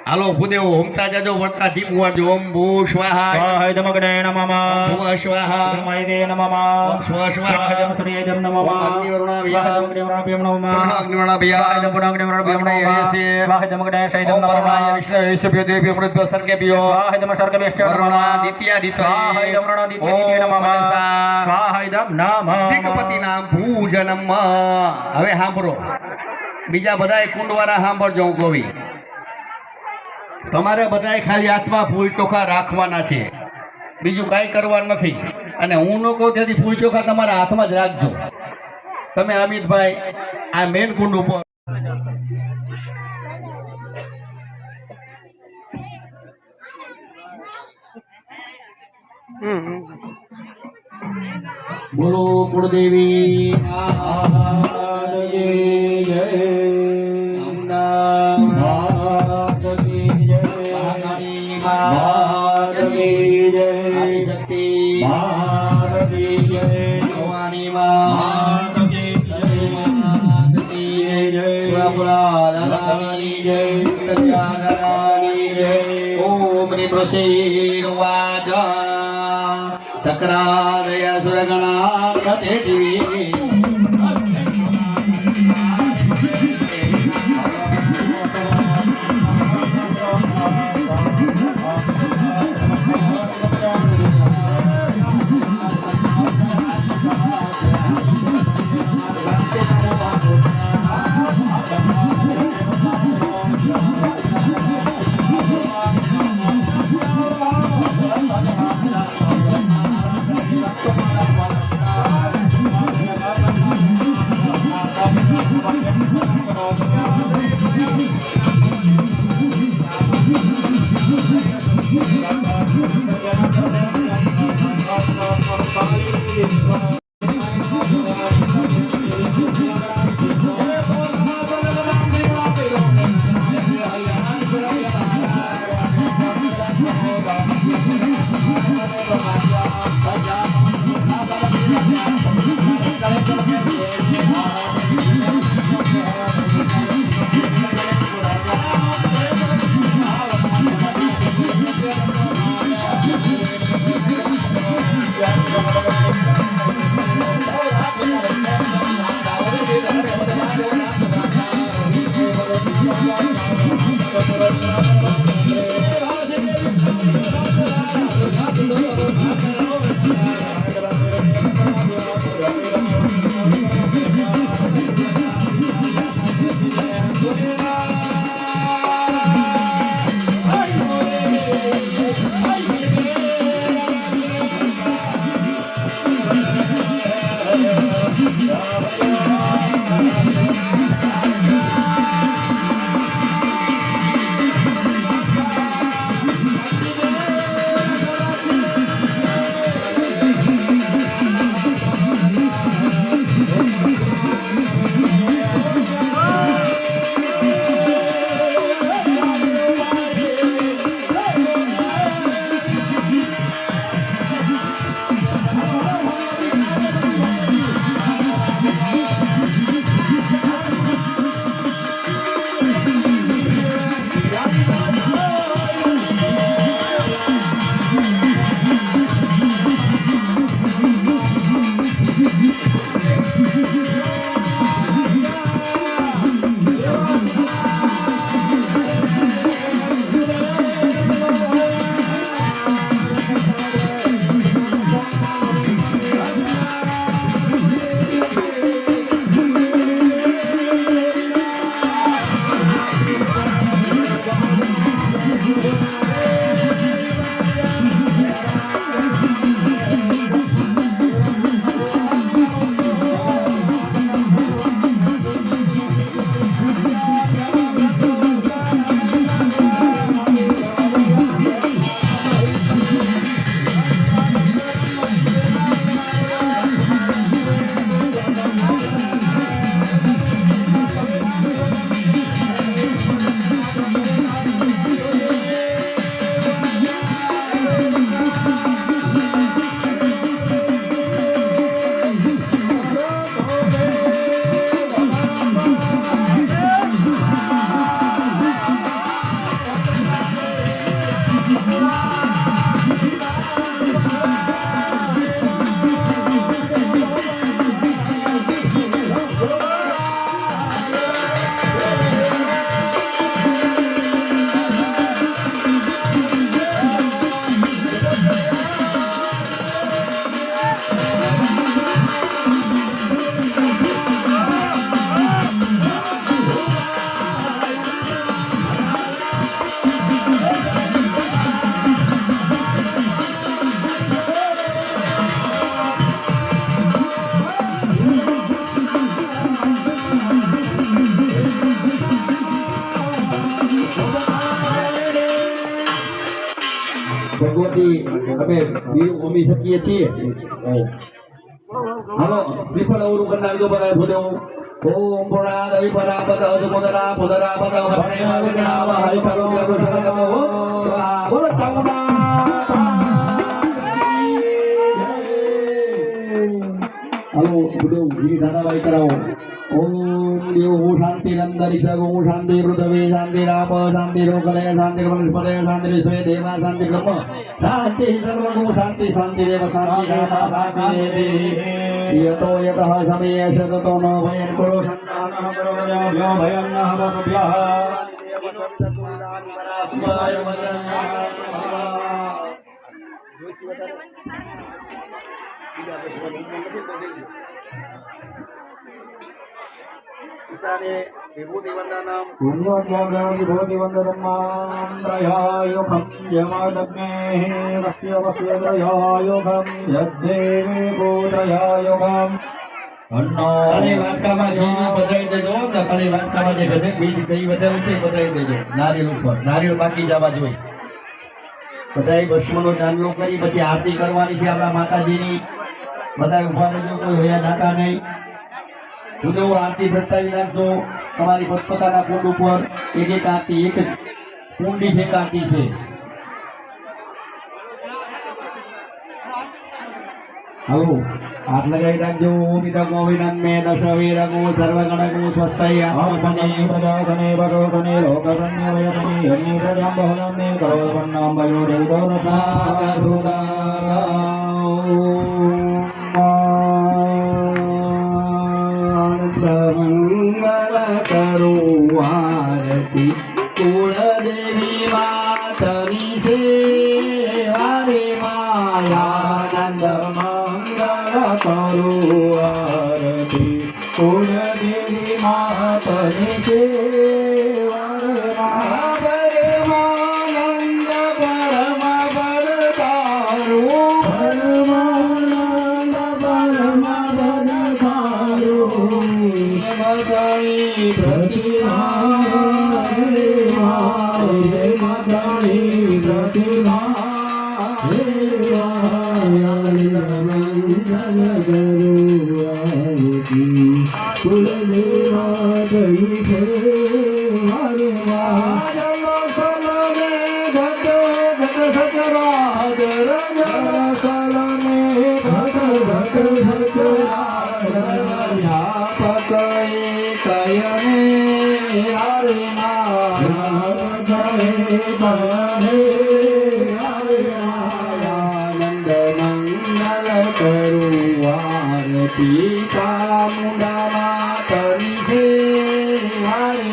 હાલો ભૂદેવ હોમતા જાજો વર્તા દીપ વાજો ઓમ ભૂ સ્વાહા સ્વાહા ધમગણે નમઃ ભૂ સ્વાહા ધર્મયે નમઃ ઓમ સ્વ સ્વાહા ધમ સૂર્યે નમઃ અગ્નિ વરુણાભ્યા અગ્નિવર્ણાભ્યમ નમઃ અગ્નિ વરુણાભ્યા અગ્નિવર્ણાભ્યમ નમઃ સ્વાહા ધમગણે શૈદમ નમઃ વિષ્ણુ વિશ્વભ્ય દેવી અમૃત સર્ગેભ્યો સ્વાહા ધમ સર્ગમેષ્ટ વરુણા દિત્યા દિત્ય સ્વાહા ધમ વરુણા દિત્ય નમઃ સ્વાહા ધમ નમઃ દિગપતિ નામ ભૂજનમ હવે સાંભળો બીજા બધાય કુંડવાળા સાંભળજો હું કહું તમારે બધાય ખાલી હાથમાં ફૂલ ચોખા રાખવાના છે બીજું કાંઈ કરવાનું નથી અને હું ન કહું ત્યાંથી ફૂલ ચોખા તમારા હાથમાં જ રાખજો તમે અમિતભાઈ આ મેન કુંડ ઉપર બોલો કુળદેવી જય સકરાદય સુરગણા દેવી ભગવતી અમે બીજું ઉમી શકીએ છીએ હાલો શ્રીફળ અવરું કરી નાખજો બધા ભૂદેવ ઓમ પુરા દવી પરા પદ અજમોદરા પુદરા પદ હરે માગણા હરિ પરો બોલો ચાંગા હાલો ભૂદેવ ગીરી દાદાભાઈ કરાવો ઓમ દેવ હું શાંતિ નંદરી સગો હું શાંતિ પૃથ્વી શાંતિ રાપ શાંતિ રોકલે શાંતિ વનસ્પતે શાંતિ સ્વે દેવા શાંતિ બ્રહ્મ શાંતિ સર્વગુણ શાંતિ શાંતિ દેવ શાંતિ દાતા શાંતિ દેવી યતો યતઃ સમયે સતતો નો ભયં કરો સંતાન કરો ભયો ભયં ન હવભ્યઃ સ્મરાય વદન ईशाने विभूति वंदनम विभूति वंदनम त्रयायुखम यमादग्ने वस्य त्रयायुखम यद्देवी भूत्रयायुखम અરે વાટકામાં ઘી બધાઈ દેજો નકલી વાટકામાં જે ગજે બીજ કઈ વધારે છે બધાઈ દેજો નારિયેળ ઉપર નારિયેળ બાકી જવા જોઈએ બધાઈ ભસ્મનો ચાંદલો કરી પછી આરતી કરવાની છે આપણા માતાજીની બધાઈ ઉભા રહેજો કોઈ હોયા નાતા નહીં ભૂદેવ આરતી પ્રગટાવી નાખજો તમારી પોતપોતાના કુંડ ઉપર એક એક આરતી એક જ કુંડી એક આરતી છે હાલો હાથ લગાવી રાખજો પિતા વિનમ્મે દશ વીરગો સર્વગણગો સ્વસ્તય આમસને પ્રજાગને ભગવતને લોકરણ્ય વયતને યજ્ઞ પ્રજામ બહુલમને કરોપન્નામ ભયો દેવતો નતા સુદા મંગલ કરો આરતી કુળદેવી માતની સેવા રે માયાનંદ કરો આરતી કુળદેવી માતની સેવા રે પરમાનંદ પરમ બલકારો પરમાનંદ પરમ બલકારો મદાઈ પ્રતિમા હે મદાઈ પ્રતિમા હે કુલદેવા ગઈ છે હરે સલમે ઘટ ઘટ સચરાજ સલમે ઘટ ઘટ સચરાજ પકઈ કયને હરે જય બને હરે આનંદ મંગલ કરું આરતી ચામુંડા માતની છે હરે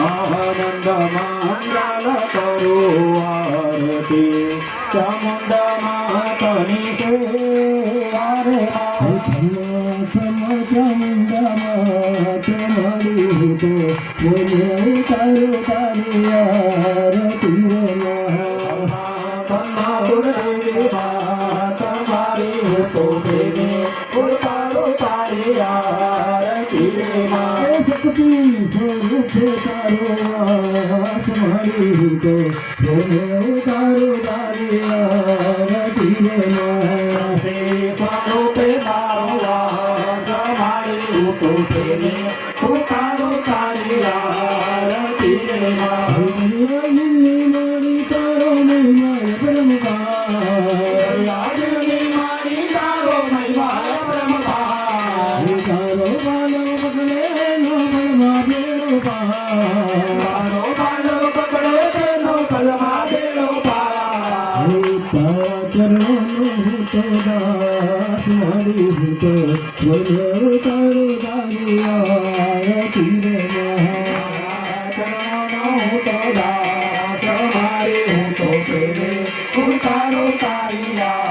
આનંદ મંગલ કરું આરતી ચામુંડા માતની છે હરે તારી